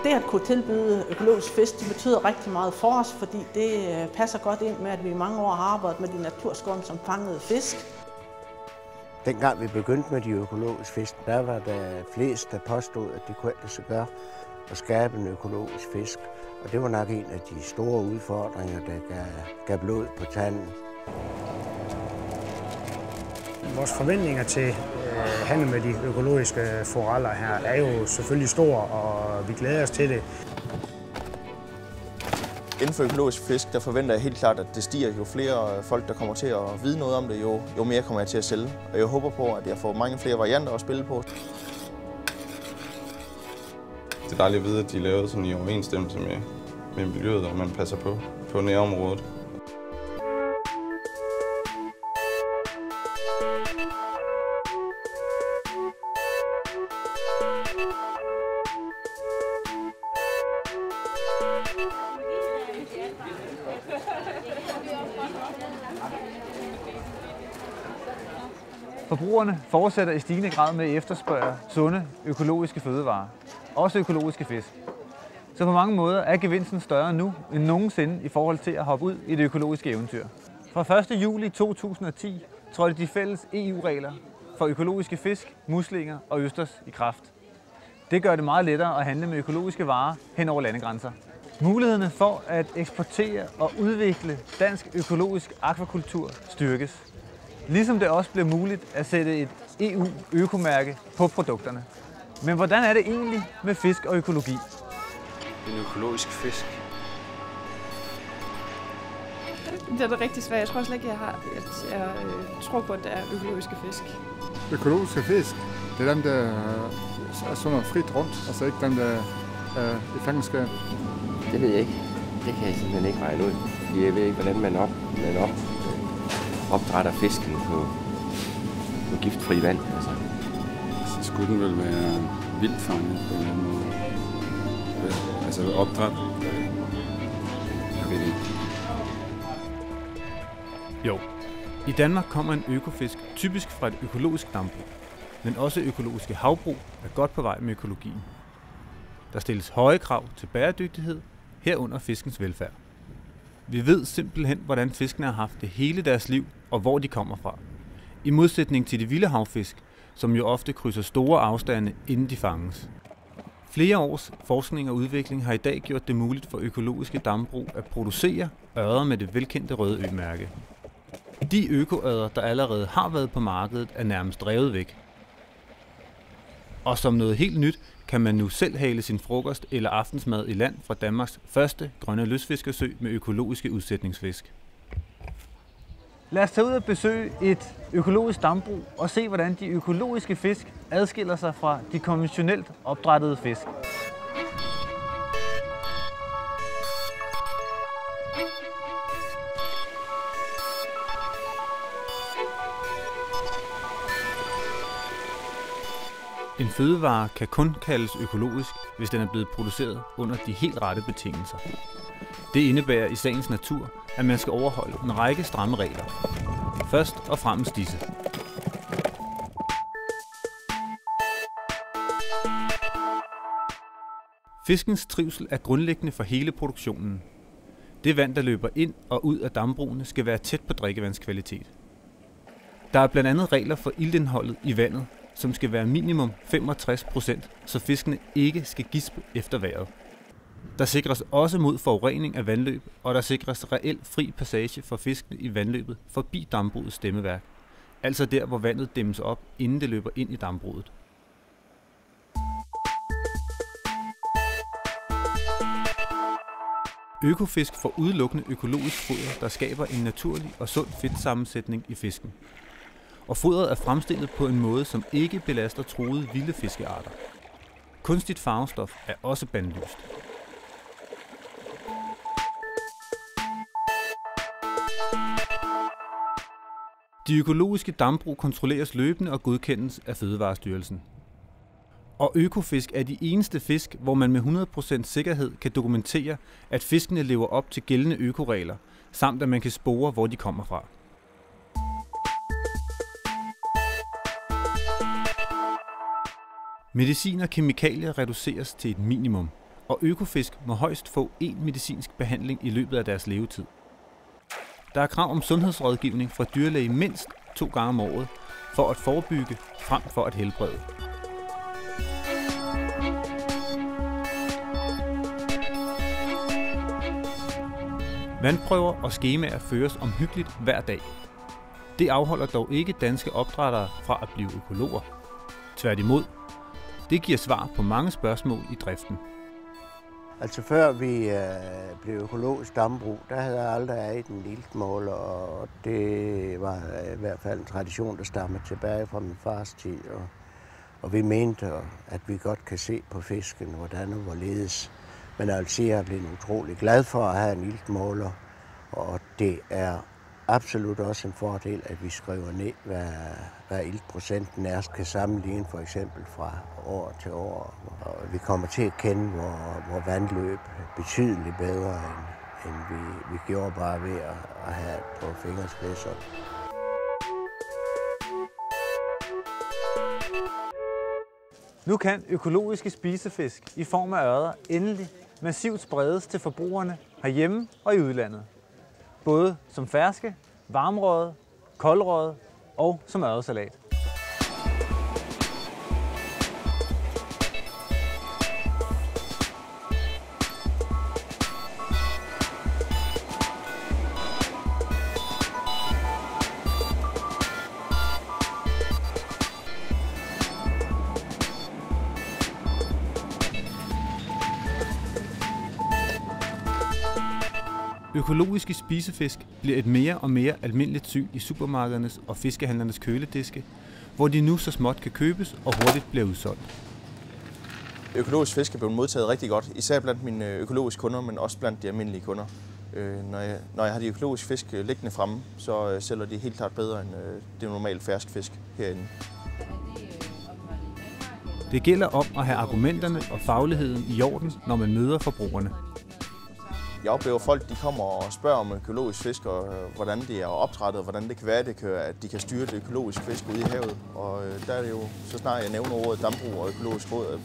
Det at kunne tilbyde økologisk fisk, det betyder rigtig meget for os, fordi det passer godt ind med, at vi i mange år har arbejdet med de naturskånsomt fangede fisk. Dengang vi begyndte med de økologiske fisk, der var der flest, der påstod, at det kunne ikke lade sig gøre at skabe en økologisk fisk. Og det var nok en af de store udfordringer, der gav blod på tanden. Vores forventninger til handel med de økologiske foraller her er jo selvfølgelig store, og vi glæder os til det. Inden for økologisk fisk, der forventer jeg helt klart, at det stiger. Jo flere folk, der kommer til at vide noget om det, jo mere kommer jeg til at sælge. Og jeg håber på, at jeg får mange flere varianter at spille på. Det er dejligt at vide, at de er lavet sådan i overensstemmelse med miljøet, og man passer på nærområdet. Forbrugerne fortsætter i stigende grad med at efterspørge sunde, økologiske fødevarer. Også økologiske fisk. Så på mange måder er gevinsten større nu end nogensinde i forhold til at hoppe ud i det økologiske eventyr. Fra 1. juli 2010 trådte de fælles EU-regler for økologiske fisk, muslinger og østers i kraft. Det gør det meget lettere at handle med økologiske varer hen over landegrænser. Mulighederne for at eksportere og udvikle dansk økologisk akvakultur styrkes. Ligesom det også bliver muligt at sætte et EU-økomærke på produkterne. Men hvordan er det egentlig med fisk og økologi? En økologisk fisk. Det er rigtig svært. Jeg tror slet ikke, jeg tror på, at det er økologiske fisk. Økologiske fisk, det er dem, der er sådan frit rundt, altså ikke dem, der er i fangenskab. Det ved jeg ikke. Det kan jeg simpelthen ikke regne ud. Jeg ved ikke, hvordan man opdrætter fisken på giftfri vand. Altså. Så skulle den vel være vildfanget på en eller anden måde. Altså opdræt. Jeg ved ikke. Jo, i Danmark kommer en økofisk typisk fra et økologisk dambrug, men også økologiske havbrug er godt på vej med økologien. Der stilles høje krav til bæredygtighed, herunder fiskens velfærd. Vi ved simpelthen, hvordan fiskene har haft det hele deres liv, og hvor de kommer fra. I modsætning til de vilde havfisk, som jo ofte krydser store afstande, inden de fanges. Flere års forskning og udvikling har i dag gjort det muligt for økologiske dambrug at producere ørreder med det velkendte røde ø-mærke. De økoørreder, der allerede har været på markedet, er nærmest revet væk. Og som noget helt nyt, kan man nu selv hale sin frokost eller aftensmad i land fra Danmarks første grønne lystfiskersø med økologiske udsætningsfisk. Lad os tage ud og besøge et økologisk dambrug og se, hvordan de økologiske fisk adskiller sig fra de konventionelt opdrættede fisk. En fødevare kan kun kaldes økologisk, hvis den er blevet produceret under de helt rette betingelser. Det indebærer i sagens natur, at man skal overholde en række stramme regler. Først og fremmest disse. Fiskens trivsel er grundlæggende for hele produktionen. Det vand, der løber ind og ud af dambrugene, skal være tæt på drikkevandskvalitet. Der er blandt andet regler for iltindholdet i vandet, som skal være minimum 65%, så fiskene ikke skal gispe efter vejret. Der sikres også mod forurening af vandløb, og der sikres reel fri passage for fiskene i vandløbet forbi dambrugets stemmeværk. Altså der, hvor vandet dæmmes op, inden det løber ind i dambruget. Økofisk får udelukkende økologisk foder, der skaber en naturlig og sund fedtsammensætning i fisken. Og fodret er fremstillet på en måde, som ikke belaster truede vilde fiskearter. Kunstigt farvestof er også bandlyst. De økologiske dambrug kontrolleres løbende og godkendes af Fødevarestyrelsen. Og økofisk er de eneste fisk, hvor man med 100% sikkerhed kan dokumentere, at fiskene lever op til gældende økoregler, samt at man kan spore, hvor de kommer fra. Medicin og kemikalier reduceres til et minimum, og økofisk må højst få én medicinsk behandling i løbet af deres levetid. Der er krav om sundhedsrådgivning fra dyrlæge mindst 2 gange om året, for at forebygge frem for at helbrede. Vandprøver og skemaer føres omhyggeligt hver dag. Det afholder dog ikke danske opdrættere fra at blive økologer. Tværtimod, det giver svar på mange spørgsmål i driften. Altså før vi blev økologisk dambrug, der havde jeg aldrig ejet en iltmåler, og det var i hvert fald en tradition, der stammede tilbage fra min fars tid. Og vi mente, at vi godt kan se på fisken, hvordan og hvorledes. Men altså, jeg er blevet utrolig glad for at have en iltmåler, og det er absolut også en fordel, at vi skriver ned, hvad iltprocenten er, kan sammenligne for eksempel fra år til år. Og vi kommer til at kende hvor vandløb betydeligt bedre, end vi gjorde bare ved at have det på fingerspidser. Nu kan økologiske spisefisk i form af ørreder endelig massivt spredes til forbrugerne herhjemme og i udlandet. Både som ferske, varmrøgede, koldrøgede og som ørredsalat. Økologiske spisefisk bliver et mere og mere almindeligt syn i supermarkedernes og fiskehandlernes kølediske, hvor de nu så småt kan købes og hurtigt bliver udsolgt. Økologisk fisk er blevet modtaget rigtig godt, især blandt mine økologiske kunder, men også blandt de almindelige kunder. Når jeg har de økologiske fisk liggende fremme, så sælger de helt klart bedre end det normale fersk fisk herinde. Det gælder om at have argumenterne og fagligheden i orden, når man møder forbrugerne. Jeg oplever folk, de kommer og spørger om økologisk fisk, og hvordan det er opdrættet, og hvordan det kan være, at de kan styre det økologiske fisk ude i havet. Og der er det jo, så snart jeg nævner ordet dambrug og økologisk råd,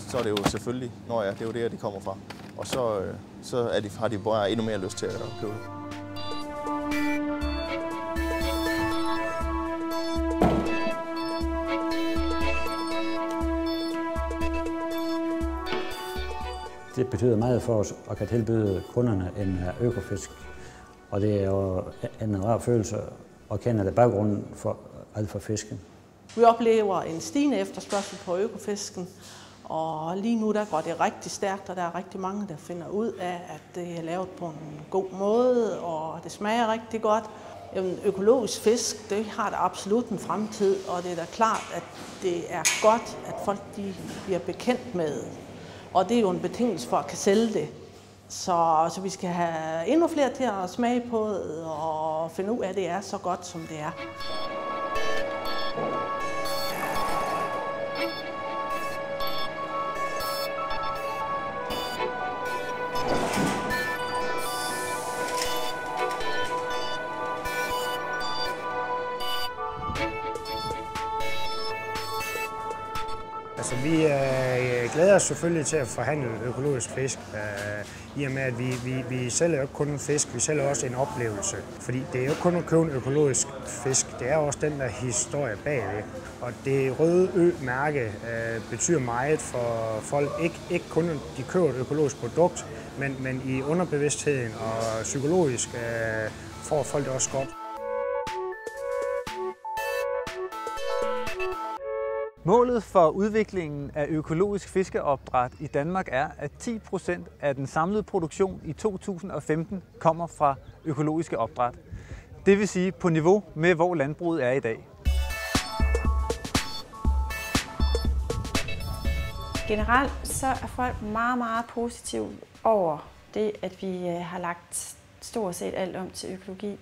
så er det jo selvfølgelig, det er jo det, de kommer fra. Og så har de bare endnu mere lyst til at købe det. Det betyder meget for os at kan tilbyde kunderne en økofisk, og det er jo en rar følelse at kende det baggrunden for alt for fisken. Vi oplever en stigende efterspørgsel på økofisken, og lige nu der går det rigtig stærkt, og der er rigtig mange, der finder ud af, at det er lavet på en god måde, og det smager rigtig godt. En økologisk fisk, det har da absolut en fremtid, og det er da klart, at det er godt, at folk de bliver bekendt med. Og det er jo en betingelse for at kan sælge det. Så vi skal have endnu flere til at smage på det og finde ud af, at det er så godt, som det er. Altså, vi glæder os selvfølgelig til at forhandle økologisk fisk, i og med at vi sælger jo ikke kun en fisk, vi sælger også en oplevelse. Fordi det er jo ikke kun at købe en økologisk fisk, det er også den der historie bagved. Og det røde ø-mærke betyder meget for folk, ikke kun at de køber et økologisk produkt, men i underbevidstheden og psykologisk får folk det også godt. Målet for udviklingen af økologisk fiskeopdræt i Danmark er, at 10% af den samlede produktion i 2015 kommer fra økologiske opdræt. Det vil sige på niveau med, hvor landbruget er i dag. Generelt så er folk meget, meget positive over det, at vi har lagt stort set alt om til økologi.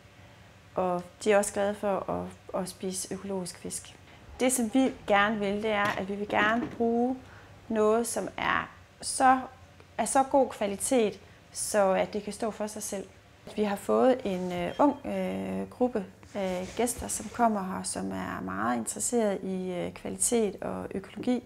Og de er også glade for at spise økologisk fisk. Det, som vi gerne vil, det er, at vi vil gerne bruge noget, som er så god kvalitet, så at det kan stå for sig selv. Vi har fået en ung gruppe af gæster, som kommer her, som er meget interesseret i kvalitet og økologi.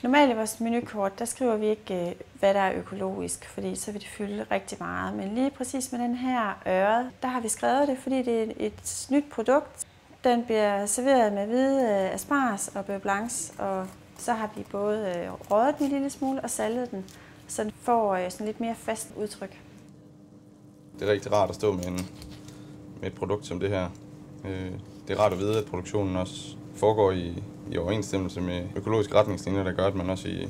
Normalt i vores menukort, der skriver vi ikke, hvad der er økologisk, fordi så vil det fylde rigtig meget. Men lige præcis med den her ørred, der har vi skrevet det, fordi det er et nyt produkt. Den bliver serveret med hvide asparges og beurre blanche, og så har vi både røget den en lille smule og saltet den, så den får sådan lidt mere fast udtryk. Det er rigtig rart at stå med et produkt som det her. Det er rart at vide, at produktionen også foregår i overensstemmelse med økologiske retningslinjer, der gør, at man også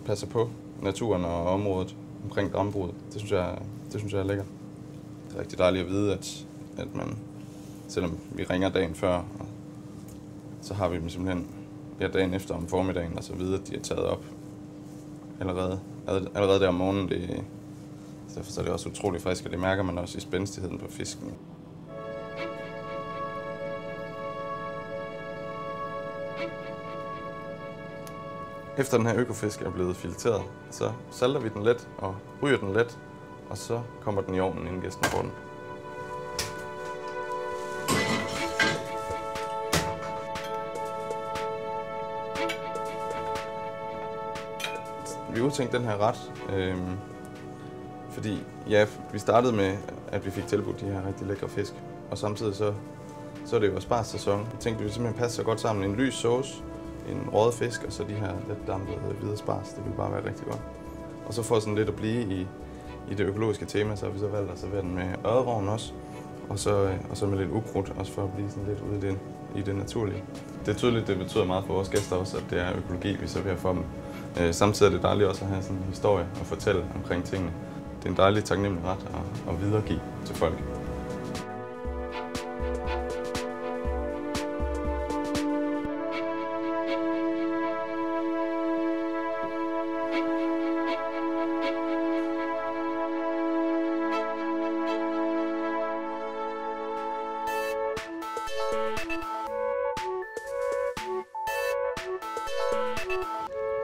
passer på naturen og området omkring dambruget. Det synes jeg er lækkert. Det er rigtig dejligt at vide, at man, selvom vi ringer dagen før, så har vi dem simpelthen dagen efter om formiddagen, og så videre, at de er taget op allerede der om morgenen. Derfor er det også utrolig frisk, og det mærker man også i spændstigheden på fisken. Efter den her økofisk er blevet fileteret, så salter vi den let og ryger den let, og så kommer den i ovnen, inden gæsten får den. Vi udtænkte den her ret, fordi vi startede med, at vi fik tilbudt de her rigtig lækre fisk, og samtidig så er det jo asparges-sæson. Vi tænkte, at det simpelthen passe så godt sammen. En lys sauce, en røget fisk, og så de her let dampede hvide asparges. Det ville bare være rigtig godt. Og så for sådan lidt at blive i det økologiske tema, så har vi så valgt at servere den med ørredrovn også, og så med lidt ukrudt, også for at blive sådan lidt ude i det naturlige. Det er tydeligt, det betyder meget for vores gæster også, at det er økologi, vi serverer for dem. Samtidig er det dejligt også at have sådan en historie og fortælle omkring tingene. Det er en dejlig taknemmelig ret at videregive til folk.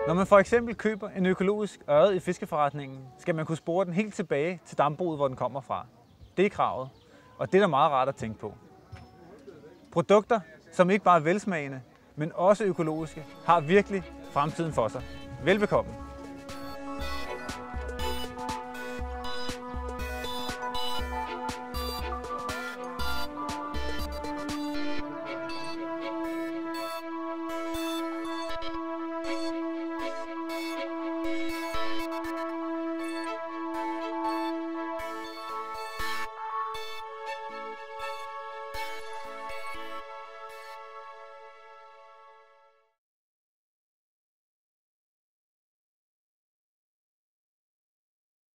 Når man for eksempel køber en økologisk ørred i fiskeforretningen, skal man kunne spore den helt tilbage til dambruget, hvor den kommer fra. Det er kravet, og det er da meget rart at tænke på. Produkter, som ikke bare er velsmagende, men også økologiske, har virkelig fremtiden for sig. Velbekomme!